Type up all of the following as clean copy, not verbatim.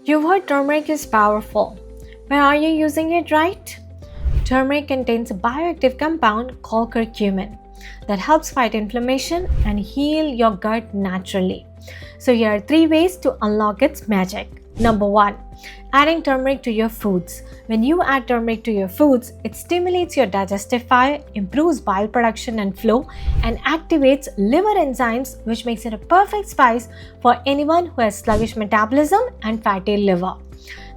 You've heard turmeric is powerful, but are you using it right? Turmeric contains a bioactive compound called curcumin that helps fight inflammation and heal your gut naturally. So here are 3 ways to unlock its magic. Number 1. Adding turmeric to your foods. When you add turmeric to your foods, it stimulates your digestive fire, improves bile production and flow, and activates liver enzymes, which makes it a perfect spice for anyone who has sluggish metabolism and fatty liver.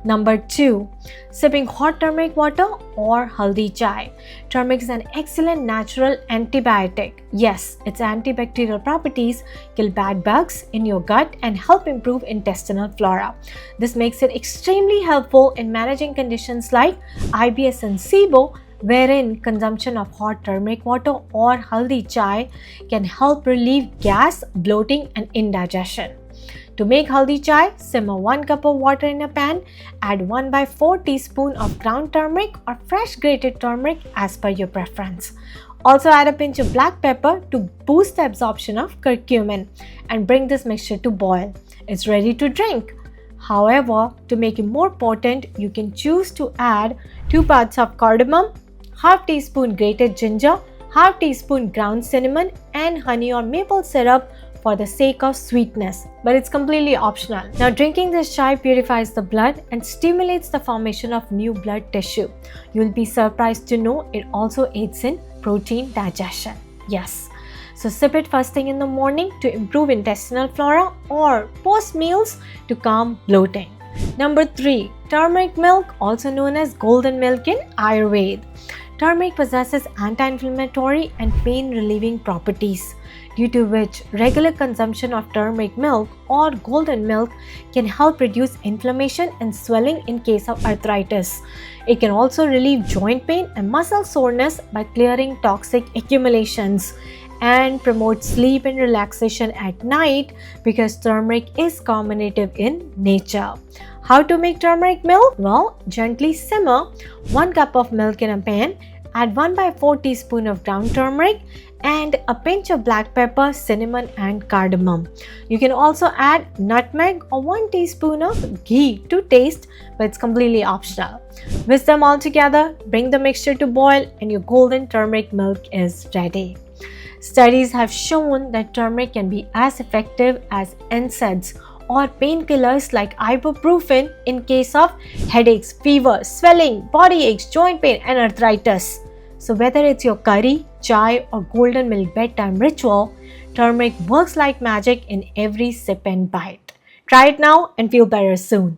Number 2. Sipping hot turmeric water or Haldi Chai. Turmeric is an excellent natural antibiotic. Yes, its antibacterial properties kill bad bugs in your gut and help improve intestinal flora. This makes it extremely helpful in managing conditions like IBS and SIBO, wherein consumption of hot turmeric water or Haldi Chai can help relieve gas, bloating, and indigestion. To make Haldi Chai, simmer 1 cup of water in a pan, add 1/4 teaspoon of ground turmeric or fresh grated turmeric as per your preference. Also add a pinch of black pepper to boost the absorption of curcumin and bring this mixture to boil. It's ready to drink. However, to make it more potent, you can choose to add 2 parts of cardamom, half teaspoon grated ginger, half teaspoon ground cinnamon, and honey or maple syrup for the sake of sweetness, but it's completely optional. Now, drinking this chai purifies the blood and stimulates the formation of new blood tissue. You'll be surprised to know it also aids in protein digestion. Yes. So sip it first thing in the morning to improve intestinal flora or post meals to calm bloating. Number 3. Turmeric milk, also known as golden milk in Ayurveda. Turmeric possesses anti-inflammatory and pain-relieving properties, due to which regular consumption of turmeric milk or golden milk can help reduce inflammation and swelling in case of arthritis. It can also relieve joint pain and muscle soreness by clearing toxic accumulations and promote sleep and relaxation at night because turmeric is carminative in nature. How to make turmeric milk? Well, gently simmer 1 cup of milk in a pan, add 1/4 teaspoon of ground turmeric and a pinch of black pepper, cinnamon, and cardamom. You can also add nutmeg or 1 teaspoon of ghee to taste, but it's completely optional. Whisk them all together, bring the mixture to boil, and your golden turmeric milk is ready. Studies have shown that turmeric can be as effective as NSAIDs or painkillers like ibuprofen in case of headaches, fever, swelling, body aches, joint pain, and arthritis. So whether it's your curry, chai, or golden milk bedtime ritual, turmeric works like magic in every sip and bite. Try it now and feel better soon.